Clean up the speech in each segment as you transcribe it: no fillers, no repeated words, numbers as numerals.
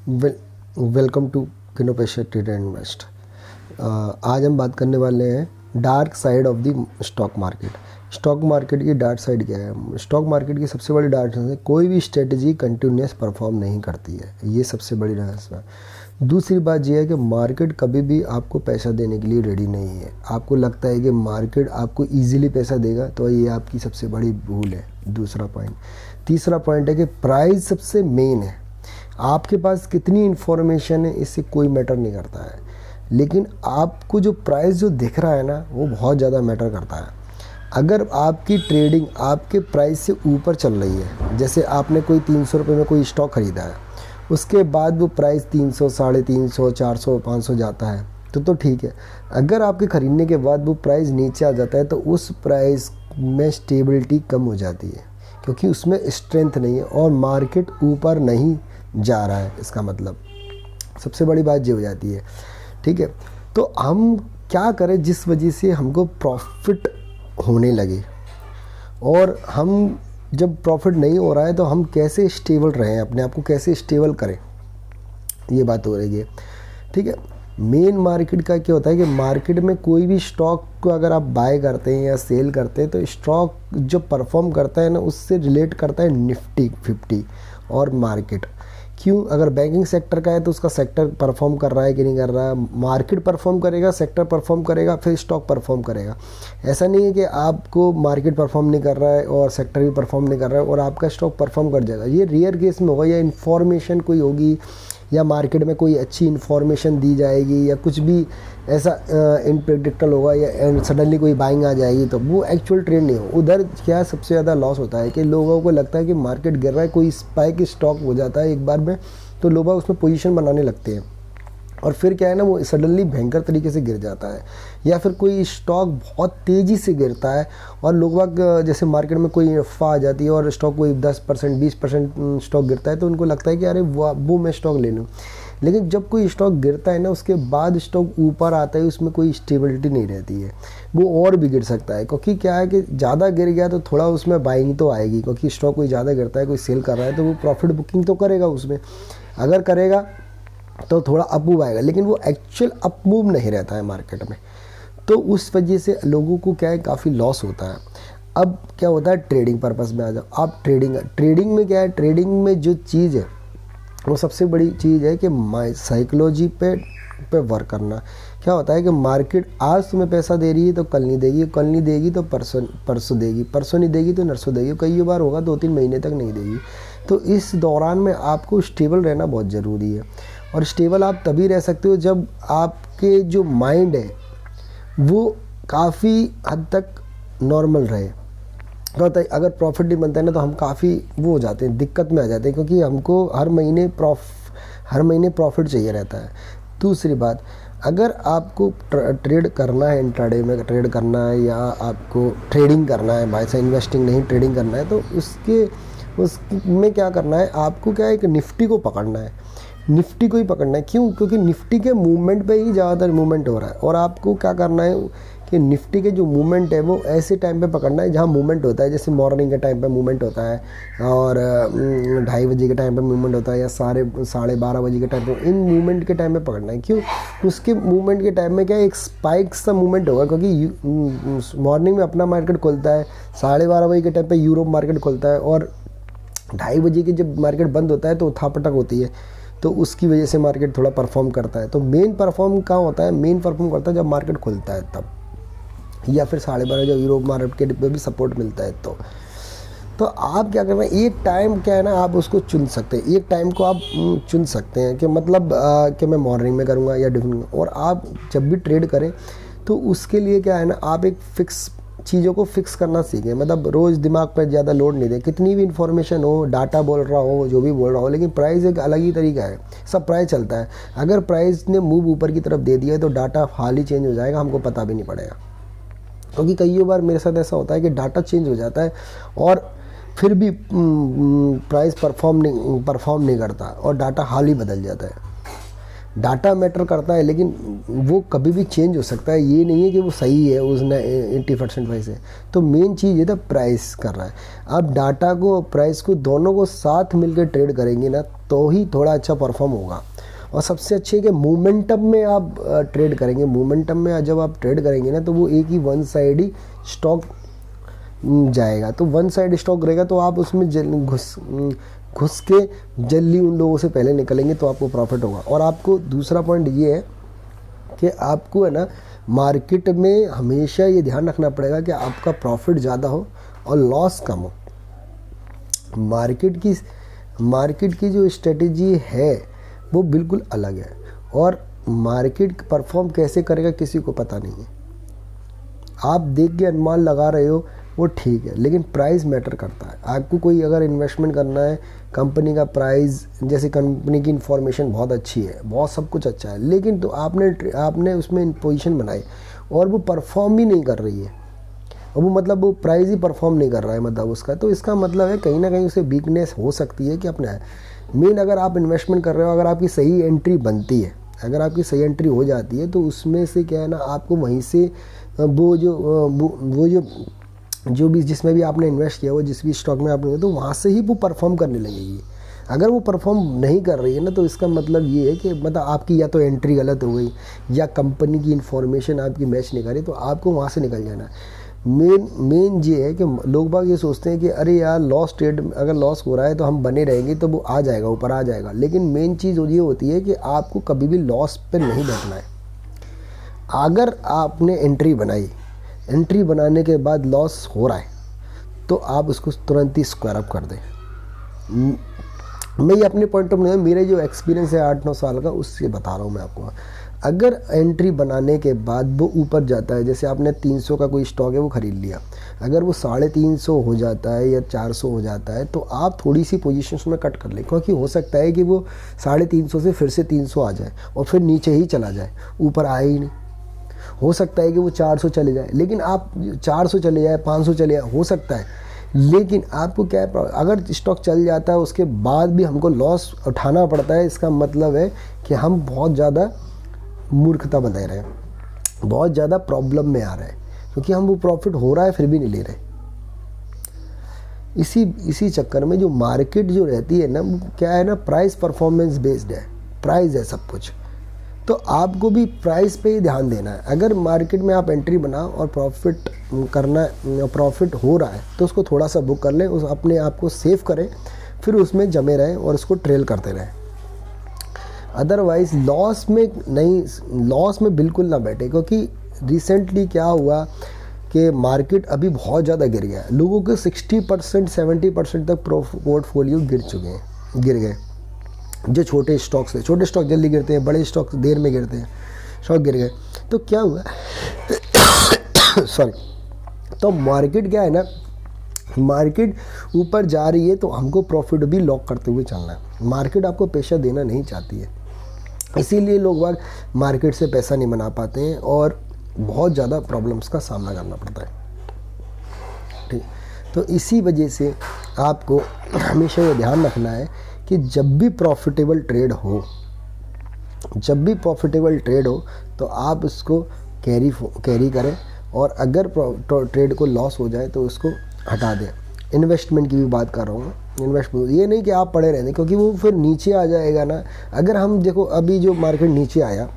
Welcome to किनोपेशा trade and invest. आज हम बात करने वाले हैं dark side of the stock market. Stock market की डार्क साइड क्या है? स्टॉक मार्केट की सबसे बड़ी डार्क साइड है कोई भी स्ट्रेटजी कंटिन्यूस परफॉर्म नहीं करती है, ये सबसे बड़ी रहस्य है। दूसरी बात यह है कि मार्केट कभी भी आपको पैसा देने के लिए रेडी नहीं है। आपको लगता है कि मार्केट आपको ईजिली पैसा देगा, तो ये आपकी सबसे बड़ी भूल है। दूसरा पॉइंट। तीसरा पॉइंट है कि प्राइस सबसे मेन है। आपके पास कितनी इन्फॉर्मेशन है इससे कोई मैटर नहीं करता है, लेकिन आपको जो प्राइस जो दिख रहा है ना, वो बहुत ज़्यादा मैटर करता है। अगर आपकी ट्रेडिंग आपके प्राइस से ऊपर चल रही है, जैसे आपने कोई 300 रुपये में कोई स्टॉक ख़रीदा है, उसके बाद वो प्राइस 300, 350, 400, 500 जाता है तो ठीक है। अगर आपके ख़रीदने के बाद वो प्राइस नीचे आ जाता है तो उस प्राइस में स्टेबिलिटी कम हो जाती है, क्योंकि उसमें स्ट्रेंथ नहीं है और मार्केट ऊपर नहीं जा रहा है। इसका मतलब सबसे बड़ी बात ये हो जाती है। ठीक है, तो हम क्या करें जिस वजह से हमको प्रॉफिट होने लगे, और हम जब प्रॉफिट नहीं हो रहा है तो हम कैसे स्टेबल रहें, अपने आप को कैसे स्टेबल करें, ये बात हो रही है। ठीक है, मेन मार्केट का क्या होता है कि मार्केट में कोई भी स्टॉक को अगर आप बाय करते हैं या सेल करते हैं तो स्टॉक जो परफॉर्म करता है ना, उससे रिलेट करता है निफ्टी 50 और मार्केट। क्यों? अगर बैंकिंग सेक्टर का है तो उसका सेक्टर परफॉर्म कर रहा है कि नहीं कर रहा है, मार्केट परफॉर्म करेगा, सेक्टर परफॉर्म करेगा, फिर स्टॉक परफॉर्म करेगा। ऐसा नहीं है कि आपको मार्केट परफॉर्म नहीं कर रहा है और सेक्टर भी परफॉर्म नहीं कर रहा है और आपका स्टॉक परफॉर्म कर जाएगा। ये रेयर केस में होगा, या इन्फॉर्मेशन कोई होगी, या मार्केट में कोई अच्छी इन्फॉर्मेशन दी जाएगी, या कुछ भी ऐसा इनप्रेडिक्टेबल होगा, या सडनली कोई बाइंग आ जाएगी, तो वो एक्चुअल ट्रेंड नहीं हो। उधर क्या सबसे ज़्यादा लॉस होता है कि लोगों को लगता है कि मार्केट गिर रहा है, कोई स्पाइक स्टॉक हो जाता है एक बार में, तो लोग उसमें पोजीशन बनाने लगते हैं और फिर क्या है ना, वो सडनली भयंकर तरीके से गिर जाता है। या फिर कोई स्टॉक बहुत तेज़ी से गिरता है और लोग जैसे मार्केट में कोई अफवाह आ जाती है और स्टॉक कोई 10% 20% स्टॉक गिरता है, तो उनको लगता है कि अरे वो मैं स्टॉक ले लूँ। लेकिन जब कोई स्टॉक गिरता है ना, उसके बाद स्टॉक ऊपर आता है, उसमें कोई स्टेबिलिटी नहीं रहती है, वो और भी गिर सकता है। क्योंकि क्या है कि ज़्यादा गिर गया तो थोड़ा उसमें बाइंग तो आएगी, क्योंकि स्टॉक कोई ज़्यादा गिरता है, कोई सेल कर रहा है तो वो प्रॉफिट बुकिंग तो करेगा उसमें। अगर करेगा तो थोड़ा अप मूव आएगा, लेकिन वो एक्चुअल अप मूव नहीं रहता है मार्केट में। तो उस वजह से लोगों को क्या है, काफ़ी लॉस होता है। अब क्या होता है, ट्रेडिंग पर्पस में आ जाओ आप। ट्रेडिंग में क्या है, ट्रेडिंग में जो चीज़ है वो सबसे बड़ी चीज़ है कि साइकोलॉजी पे वर्क करना। क्या होता है कि मार्केट आज तुम्हें पैसा दे रही है तो कल नहीं देगी, कल नहीं देगी तो परसों देगी, परसों नहीं देगी तो नरसों देगी, कई बार होगा 2-3 महीने तक नहीं देगी। तो इस दौरान में आपको स्टेबल रहना बहुत ज़रूरी है। और स्टेबल आप तभी रह सकते हो जब आपके जो माइंड है वो काफ़ी हद तक नॉर्मल रहे। क्या होता है, अगर प्रॉफिट नहीं बनता है ना, तो हम काफ़ी वो हो जाते हैं, दिक्कत में आ जाते हैं, क्योंकि हमको हर महीने प्रॉफिट चाहिए रहता है। दूसरी बात, अगर आपको ट्रेड करना है, इंट्राडे में ट्रेड करना है, या आपको ट्रेडिंग करना है, बाय से इन्वेस्टिंग नहीं ट्रेडिंग करना है, तो उसमें क्या करना है, आपको क्या है कि निफ्टी को पकड़ना है, निफ्टी को ही पकड़ना है। क्यों? क्योंकि निफ्टी के मूवमेंट पे ही ज़्यादातर मूवमेंट हो रहा है, और आपको क्या करना है कि निफ्टी के जो मूवमेंट है वो ऐसे टाइम पे पकड़ना है जहाँ मूवमेंट होता है। जैसे मॉर्निंग के टाइम पे मूवमेंट होता है, और 2:30 बजे के टाइम पे मूवमेंट होता है, या 12:30 बजे के टाइम पे, इन मूवमेंट के टाइम पे पकड़ना है। क्यों? उसके मूवमेंट के टाइम में क्या एक स्पाइक सा मूवमेंट होगा, क्योंकि मॉर्निंग में अपना मार्केट खुलता है, 12:30 बजे के टाइम पर यूरोप मार्केट खुलता है, और 2:30 बजे की जब मार्केट बंद होता है तो उठापटक होती है, तो उसकी वजह से मार्केट थोड़ा परफॉर्म करता है। तो मेन परफॉर्म कहाँ होता है, मेन परफॉर्म करता है जब मार्केट खुलता है तब, या फिर 12:30 जब यूरोप मार्केट पे भी सपोर्ट मिलता है। तो आप क्या करना है, एक टाइम क्या है ना, आप उसको चुन सकते हैं, एक टाइम को आप चुन सकते हैं कि मतलब कि मैं मॉर्निंग में करूँगा या डिफरेंट। और आप जब भी ट्रेड करें तो उसके लिए क्या है ना, आप एक फिक्स चीज़ों को फिक्स करना सीखें। मतलब रोज़ दिमाग पर ज़्यादा लोड नहीं दें, कितनी भी इन्फॉर्मेशन हो, डाटा बोल रहा हो, जो भी बोल रहा हो, लेकिन प्राइस एक अलग ही तरीका है, सब प्राइस चलता है। अगर प्राइस ने मूव ऊपर की तरफ दे दिया है तो डाटा हाल ही चेंज हो जाएगा, हमको पता भी नहीं पड़ेगा। क्योंकि कई बार मेरे साथ ऐसा होता है कि डाटा चेंज हो जाता है और फिर भी प्राइस परफॉर्म नहीं करता, और डाटा हाल ही बदल जाता है। डाटा मैटर करता है, लेकिन वो कभी भी चेंज हो सकता है, ये नहीं है कि वो सही है उसने 80% वैसे। तो मेन चीज़ ये था प्राइस कर रहा है। आप डाटा को प्राइस को दोनों को साथ मिलकर ट्रेड करेंगे ना तो ही थोड़ा अच्छा परफॉर्म होगा। और सबसे अच्छी है कि मोमेंटम में आप ट्रेड करेंगे। मोमेंटम में जब आप ट्रेड करेंगे ना तो वो एक ही वन साइड ही स्टॉक जाएगा। तो वन साइड स्टॉक रहेगा तो आप उसमें घुस के जल्दी उन लोगों से पहले निकलेंगे तो आपको प्रॉफिट होगा। और आपको दूसरा पॉइंट ये है कि आपको है ना मार्केट में हमेशा ये ध्यान रखना पड़ेगा कि आपका प्रॉफिट ज़्यादा हो और लॉस कम हो। मार्केट की जो स्ट्रेटेजी है वो बिल्कुल अलग है, और मार्केट परफॉर्म कैसे करेगा किसी को पता नहीं है। आप देख के अनुमान लगा रहे हो वो ठीक है, लेकिन प्राइस मैटर करता है। आपको कोई अगर इन्वेस्टमेंट करना है, कंपनी का प्राइस, जैसे कंपनी की इन्फॉर्मेशन बहुत अच्छी है, बहुत सब कुछ अच्छा है, लेकिन तो आपने उसमें पोजीशन बनाई और वो परफॉर्म ही नहीं कर रही है, और वो मतलब वो प्राइस ही परफॉर्म नहीं कर रहा है मतलब उसका, तो इसका मतलब है कहीं ना कहीं उसे वीकनेस हो सकती है कि अपना मेन अगर आप इन्वेस्टमेंट कर रहे हो, अगर आपकी सही एंट्री बनती है, अगर आपकी सही एंट्री हो जाती है तो उसमें से क्या है ना, आपको वहीं से वो जो भी जिसमें भी आपने इन्वेस्ट किया, वो जिस भी स्टॉक में आपने, तो वहाँ से ही वो परफॉर्म करने लगेगी। अगर वो परफॉर्म नहीं कर रही है ना तो इसका मतलब ये है कि मतलब आपकी या तो एंट्री गलत हो गई या कंपनी की इन्फॉर्मेशन आपकी मैच नहीं कर रही, तो आपको वहाँ से निकल जाना है। मेन ये है कि लोग बाग ये सोचते हैं कि अरे यार लॉस ट्रेड, अगर लॉस हो रहा है तो हम बने रहेंगे तो वो आ जाएगा, ऊपर आ जाएगा, लेकिन मेन चीज़ ये होती है कि आपको कभी भी लॉस पे नहीं बैठना है। अगर आपने एंट्री बनाने के बाद लॉस हो रहा है तो आप उसको तुरंत ही स्क्वायर अप कर दें। मैं ये अपने पॉइंट ऑफ व्यू, मेरे जो एक्सपीरियंस है 8-9 साल का, उससे बता रहा हूँ मैं आपको। अगर एंट्री बनाने के बाद वो ऊपर जाता है, जैसे आपने 300 का कोई स्टॉक है वो ख़रीद लिया, अगर वो 350 हो जाता है या 400 हो जाता है तो आप थोड़ी सी पोजीशंस में कट कर लें, क्योंकि हो सकता है कि वो 350 से फिर से 300 आ जाए और फिर नीचे ही चला जाए, ऊपर आए ही नहीं। हो सकता है कि वो 400 चले जाए, लेकिन आप 400 चले जाए, 500 चले जाए, हो सकता है, लेकिन आपको क्या है, अगर स्टॉक चल जाता है उसके बाद भी हमको लॉस उठाना पड़ता है, इसका मतलब है कि हम बहुत ज़्यादा मूर्खता बता रहे हैं, बहुत ज़्यादा प्रॉब्लम में आ रहे हैं, क्योंकि हम वो प्रॉफिट हो रहा है फिर भी नहीं ले रहे। इसी चक्कर में जो मार्केट जो रहती है ना, वो क्या है ना, प्राइस परफॉर्मेंस बेस्ड है, प्राइस है सब कुछ, तो आपको भी प्राइस पे ही ध्यान देना है। अगर मार्केट में आप एंट्री बनाओ और प्रॉफिट हो रहा है तो उसको थोड़ा सा बुक कर लें, उस अपने आप को सेव करें, फिर उसमें जमे रहें और उसको ट्रेल करते रहें। अदरवाइज़ लॉस में बिल्कुल ना बैठे, क्योंकि रिसेंटली क्या हुआ कि मार्केट अभी बहुत ज़्यादा गिर गया है। लोगों के 60% 70% तक पोर्टफोलियो गिर गए। जो छोटे स्टॉक्स थे, छोटे स्टॉक जल्दी गिरते हैं, बड़े स्टॉक देर में गिरते हैं, स्टॉक गिर गए। तो क्या हुआ सॉरी, तो मार्केट क्या है ना, मार्केट ऊपर जा रही है तो हमको प्रॉफिट भी लॉक करते हुए चलना है। मार्केट आपको पैसा देना नहीं चाहती है, इसीलिए लोग मार्केट से पैसा नहीं बना पाते हैं और बहुत ज़्यादा प्रॉब्लम्स का सामना करना पड़ता है। ठीक, तो इसी वजह से आपको हमेशा ये ध्यान रखना है कि जब भी प्रॉफिटेबल ट्रेड हो तो आप उसको कैरी करें, और अगर ट्रेड को लॉस हो जाए तो उसको हटा दें। इन्वेस्टमेंट की भी बात कर रहा हूँ, इन्वेस्टमेंट ये नहीं कि आप पड़े रहने, क्योंकि वो फिर नीचे आ जाएगा ना। अगर हम देखो अभी जो मार्केट नीचे आया,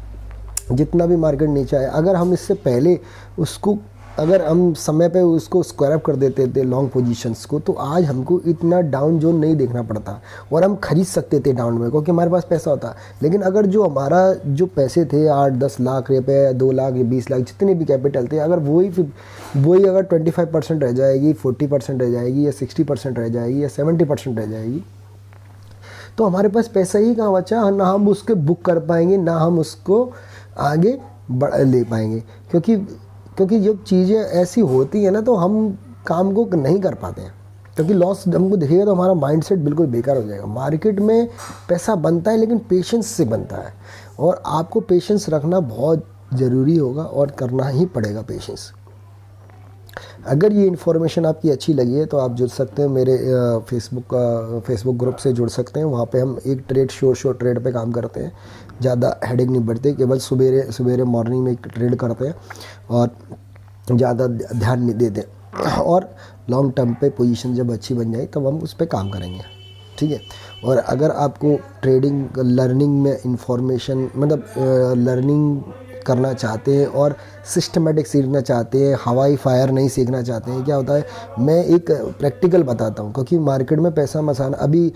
जितना भी मार्केट नीचे आया, अगर हम इससे पहले उसको, अगर हम समय पे उसको स्क्वायर अप कर देते थे लॉन्ग पोजीशंस को, तो आज हमको इतना डाउन जोन नहीं देखना पड़ता और हम खरीद सकते थे डाउन में, क्योंकि हमारे पास पैसा होता। लेकिन अगर जो हमारा जो पैसे थे 8-10 लाख रुपए, 2 लाख या 20 लाख, जितने भी कैपिटल थे, अगर वही अगर 25% रह जाएगी, 40% रह जाएगी, या 60% रह जाएगी, या 70% रह जाएगी, तो हमारे पास पैसा ही कहाँ बचा, ना हम उसके बुक कर पाएंगे, ना हम उसको आगे ले पाएंगे। क्योंकि जब चीज़ें ऐसी होती हैं ना तो हम काम को नहीं कर पाते हैं, क्योंकि लॉस हमको दिखेगा तो हमारा माइंडसेट बिल्कुल बेकार हो जाएगा। मार्केट में पैसा बनता है लेकिन पेशेंस से बनता है, और आपको पेशेंस रखना बहुत ज़रूरी होगा और करना ही पड़ेगा पेशेंस। अगर ये इन्फॉर्मेशन आपकी अच्छी लगी है तो आप जुड़ सकते हैं मेरे फेसबुक ग्रुप से जुड़ सकते हैं। वहाँ पे हम एक ट्रेड शोर ट्रेड पे काम करते हैं, ज़्यादा हेडेक नहीं बढ़ते, केवल सवेरे मॉर्निंग में एक ट्रेड करते हैं और ज़्यादा ध्यान नहीं देते और लॉन्ग टर्म पे पोजीशन जब अच्छी बन जाए तब हम उस पर काम करेंगे, ठीक है। और अगर आपको ट्रेडिंग लर्निंग में इंफॉर्मेशन मतलब लर्निंग करना चाहते हैं और सिस्टमेटिक सीखना चाहते हैं, हवाई फायर नहीं सीखना चाहते हैं, क्या होता है मैं एक प्रैक्टिकल बताता हूँ, क्योंकि मार्केट में पैसा मसाना अभी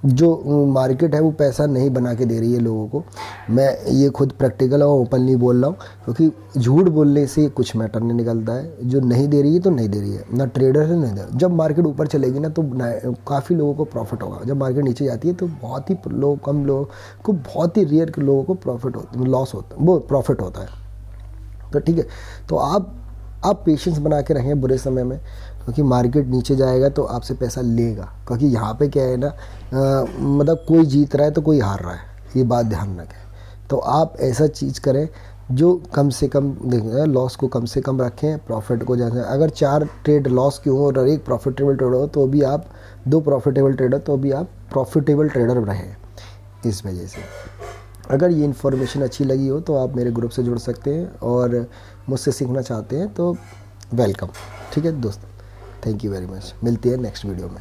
जो मार्केट है वो पैसा नहीं बना के दे रही है लोगों को। मैं ये खुद प्रैक्टिकल और ओपनली बोल रहा हूँ, क्योंकि झूठ बोलने से कुछ मैटर नहीं निकलता है। जो नहीं दे रही है तो नहीं दे रही है, ना ट्रेडर है नहीं दे। जब मार्केट ऊपर चलेगी ना तो काफ़ी लोगों को प्रॉफिट होगा। जब मार्केट नीचे जाती है तो बहुत ही कम लोगों को, बहुत ही रेयर लोगों को लॉस होता है, वो प्रॉफिट होता है। तो ठीक है, तो आप पेशेंस बना के रहें बुरे समय में, क्योंकि मार्केट नीचे जाएगा तो आपसे पैसा लेगा। क्योंकि यहाँ पे क्या है ना, मतलब कोई जीत रहा है तो कोई हार रहा है, ये बात ध्यान रखें। तो आप ऐसा चीज़ करें जो कम से कम देखें, लॉस को कम से कम रखें, प्रॉफिट को जैसे अगर 4 ट्रेड लॉस की हो और एक प्रॉफिटेबल ट्रेडर हो तो भी आप 2 प्रॉफिटेबल ट्रेडर तो भी आप प्रॉफिटेबल ट्रेडर रहें। इस वजह से अगर ये इन्फॉर्मेशन अच्छी लगी हो तो आप मेरे ग्रुप से जुड़ सकते हैं और मुझसे सीखना चाहते हैं तो वेलकम, ठीक है दोस्तों। थैंक यू वेरी मच, मिलती है नेक्स्ट वीडियो में।